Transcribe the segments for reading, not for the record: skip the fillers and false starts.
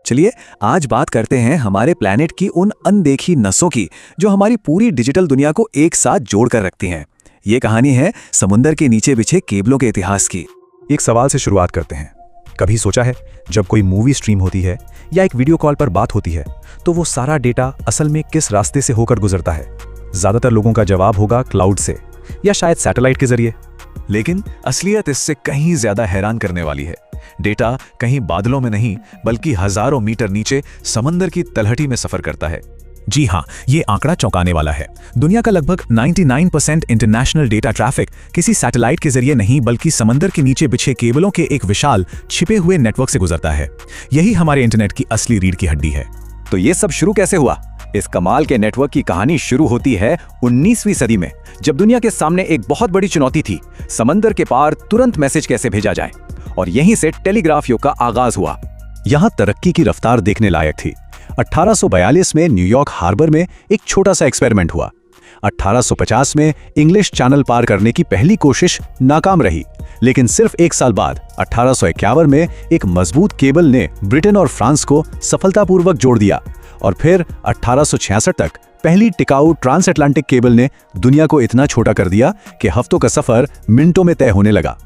चलिए आज बात करते हैं हमारे प्लैनेट की उन अनदेखी नसों की जो हमारी पूरी डिजिटल दुनिया को एक साथ जोड़ कर रखती हैं। ये कहानी है समुंदर के नीचे बिछे केबलों के इतिहास की। एक सवाल से शुरुआत करते हैं। कभी सोचा है जब कोई मूवी स्ट्रीम होती है या एक वीडियो कॉल पर बात होती है तो वो सारा डेटा असल में किस रास्ते से होकर गुजरता है? ज्यादातर लोगों का जवाब होगा क्लाउड से या शायद सैटेलाइट के जरिए। लेकिन असलियत इससे कहीं ज्यादा हैरान करने वाली है। डेटा कहीं बादलों में नहीं बल्कि हजारों मीटर नीचे समंदर की तलहटी में सफर करता है। जी हाँ, ये आंकड़ा चौंकाने वाला है। दुनिया का लगभग 99% इंटरनेशनल डेटा ट्रैफिक किसी सैटेलाइट के जरिए नहीं बल्कि समंदर के नीचे बिछे केबलों के एक विशाल छिपे हुए नेटवर्क से गुजरता है। यही हमारे इंटरनेट की असली रीढ़ की हड्डी है। तो ये सब शुरू कैसे हुआ? इस कमाल के नेटवर्क की कहानी शुरू होती है 19वीं सदी में, जब दुनिया के सामने एक बहुत बड़ी चुनौती थी, समंदर के पार तुरंत मैसेज कैसे भेजा जाए। और यहीं से टेलीग्राफ युग का आगाज हुआ। यहाँ तरक्की की रफ्तार देखने लायक थी। 1842 में न्यूयॉर्क हार्बर में एक छोटा सा एक्सपेरिमेंट हुआ। 1850 में इंग्लिश चैनल पार करने की पहली कोशिश नाकाम रही, लेकिन सिर्फ एक साल बाद 1851 में एक मजबूत केबल ने ब्रिटेन और फ्रांस को सफलतापूर्वक जोड़ दिया। और फिर 1866 तक पहली टिकाऊ ट्रांस अटलांटिक केबल ने दुनिया को इतना छोटा कर दिया कि हफ्तों का सफर मिनटों में तय होने लगा।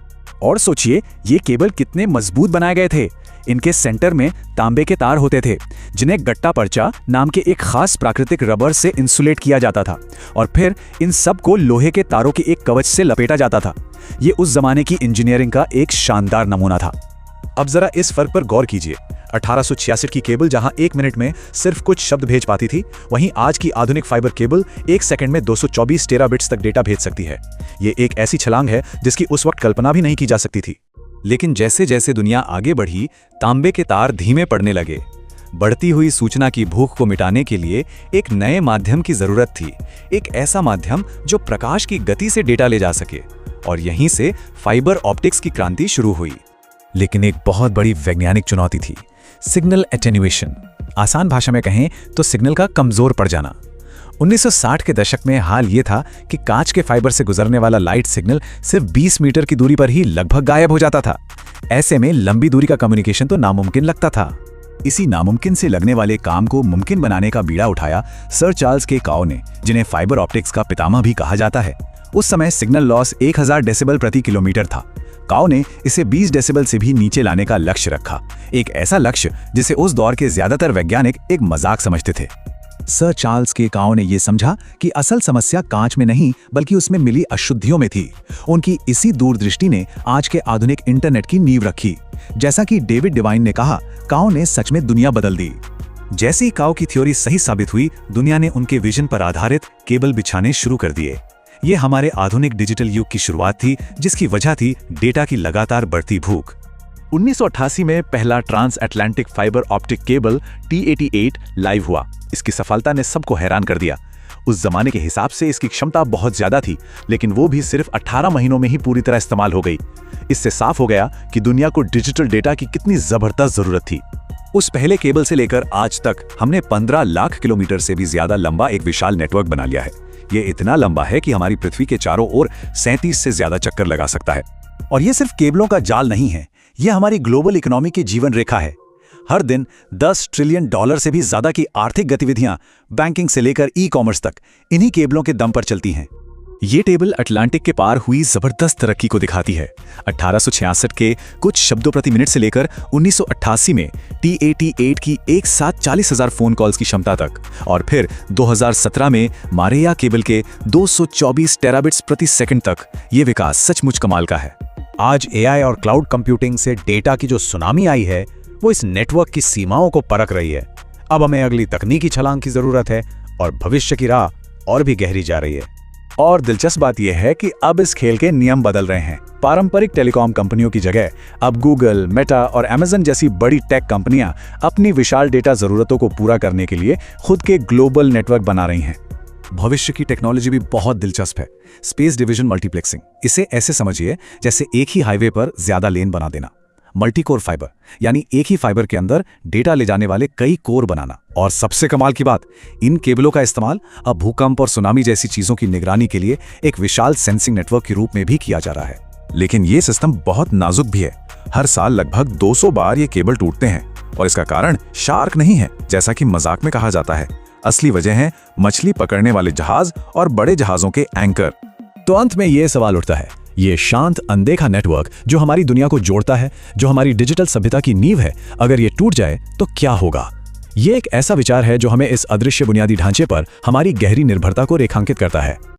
और सोचिए ये केबल कितने मजबूत बनाए गए थे। इनके सेंटर में तांबे के तार होते थे जिन्हें गट्टा पर्चा नाम के एक खास प्राकृतिक रबर से इंसुलेट किया जाता था और फिर इन सब को लोहे के तारों के एक कवच से लपेटा जाता था। ये उस जमाने की इंजीनियरिंग का एक शानदार नमूना था। अब जरा इस फर्क पर गौर कीजिए। 1866 की केबल जहां एक मिनट में सिर्फ कुछ शब्द भेज पाती थी, वहीं आज की आधुनिक फाइबर केबल एक सेकंड में 224 टेराबिट्स तक डेटा भेज सकती है। ये एक ऐसी छलांग है जिसकी उस वक्त कल्पना भी नहीं की जा सकती थी। लेकिन जैसे जैसे दुनिया आगे बढ़ी, तांबे के तार धीमे पड़ने लगे। बढ़ती हुई सूचना की भूख को मिटाने के लिए एक नए माध्यम की जरूरत थी, एक ऐसा माध्यम जो प्रकाश की गति से डेटा ले जा सके। और यहीं से फाइबर ऑप्टिक्स की क्रांति शुरू हुई। लेकिन एक बहुत बड़ी वैज्ञानिक चुनौती थी, सिग्नल एटेन्युएशन। आसान भाषा में कहें तो सिग्नल का कमजोर पड़ जाना। 1960 के दशक में हाल ये था कि कांच के फाइबर से गुजरने वाला लाइट सिग्नल सिर्फ 20 मीटर की दूरी पर ही लगभग गायब हो जाता था। ऐसे में लंबी दूरी का कम्युनिकेशन तो नामुमकिन लगता था। इसी नामुमकिन से लगने वाले काम को मुमकिन बनाने का बीड़ा उठाया सर चार्ल्स के काओ ने, जिन्हें फाइबर ऑप्टिक्स का पितामह भी कहा जाता है। उस समय सिग्नल लॉस 1000 डेसिबल प्रति किलोमीटर था। काओ ने इसे 20 डेसिबल से भी नीचे लाने का लक्ष्य रखा, एक ऐसा लक्ष्य जिसे उस दौर के ज्यादातर वैज्ञानिक एक मजाक समझते थे। सर चार्ल्स के काओ ने यह समझा कि असल समस्या कांच में नहीं बल्कि उसमें मिली अशुद्धियों में थी। उनकी इसी दूरदृष्टि ने आज के आधुनिक इंटरनेट की नींव रखी। जैसा कि डेविड डिवाइन ने कहा, काओ ने सच में दुनिया बदल दी। जैसे ही काओ की थ्योरी सही साबित हुई, दुनिया ने उनके विजन पर आधारित केबल बिछाने शुरू कर दिए। ये हमारे आधुनिक डिजिटल युग की शुरुआत थी, जिसकी वजह थी डेटा की लगातार बढ़ती भूख। 1988 में पहला trans Atlantic fibre optic cable T88 live हुआ। इसकी सफलता ने सबको हैरान कर दिया। उस जमाने के हिसाब से इसकी क्षमता बहुत ज्यादा थी, लेकिन वो भी सिर्फ 18 महीनों में ही पूरी तरह इस्तेमाल हो गई। इससे साफ हो गया कि दुनिया को डिजिटल डेटा की कितनी जबरदस्त जरूरत थी। उस पहले केबल से लेकर आज तक हमने 15 लाख किलोमीटर से भी ज्यादा लंबा एक विशाल नेटवर्क बना लिया है। ये इतना लंबा है कि हमारी पृथ्वी के चारों ओर 37 से ज्यादा चक्कर लगा सकता है। और ये सिर्फ केबलों का जाल नहीं है, ये हमारी ग्लोबल इकोनॉमी की जीवन रेखा है। हर दिन $10 ट्रिलियन से भी ज्यादा की आर्थिक गतिविधियां बैंकिंग से लेकर ई-कॉमर्स तक इन्हीं केबलों के दम पर चलती हैं। ये टेबल अटलांटिक के पार हुई जबरदस्त तरक्की को दिखाती है। 1866 के कुछ शब्दों प्रति मिनट से लेकर 1988 में T88 की एक साथ 40,000 फोन कॉल्स की क्षमता तक, और फिर 2017 में मारेया केबल के 224 टेराबिट्स प्रति सेकंड तक। ये विकास सचमुच कमाल का है। आज AI और क्लाउड कंप्यूटिंग से डेटा की जो सुनामी आई है, वो इस नेटवर्क की सीमाओं को परख रही है। अब हमें अगली तकनीकी छलांग की जरूरत है और भविष्य की राह और भी गहरी जा रही है। और दिलचस्प बात यह है कि अब इस खेल के नियम बदल रहे हैं। पारंपरिक टेलीकॉम कंपनियों की जगह अब गूगल, मेटा और अमेज़न जैसी बड़ी टेक कंपनियां अपनी विशाल डेटा जरूरतों को पूरा करने के लिए खुद के ग्लोबल नेटवर्क बना रही हैं। भविष्य की टेक्नोलॉजी भी बहुत दिलचस्प है। स्पेस डिवीजन मल्टीप्लेक्सिंग, इसे ऐसे समझिए जैसे एक ही हाईवे पर ज्यादा लेन बना देना। मल्टी कोर फाइबर, यानी एक ही फाइबर के अंदर डेटा ले जाने वाले कई कोर बनाना। और सबसे कमाल की बात, इन केबलों का इस्तेमाल अब भूकंप और सुनामी जैसी चीजों की निगरानी के लिए एक विशाल सेंसिंग नेटवर्क के रूप में भी किया जा रहा है। लेकिन ये सिस्टम बहुत नाजुक भी है। हर साल लगभग 200 बार ये केबल टूटते हैं और इसका कारण शार्क नहीं है जैसा कि मजाक में कहा जाता है। असली वजह है मछली पकड़ने वाले जहाज और बड़े जहाजों के एंकर। तो अंत में ये सवाल उठता है, ये शांत अनदेखा नेटवर्क जो हमारी दुनिया को जोड़ता है, जो हमारी डिजिटल सभ्यता की नींव है, अगर ये टूट जाए तो क्या होगा? ये एक ऐसा विचार है जो हमें इस अदृश्य बुनियादी ढांचे पर हमारी गहरी निर्भरता को रेखांकित करता है।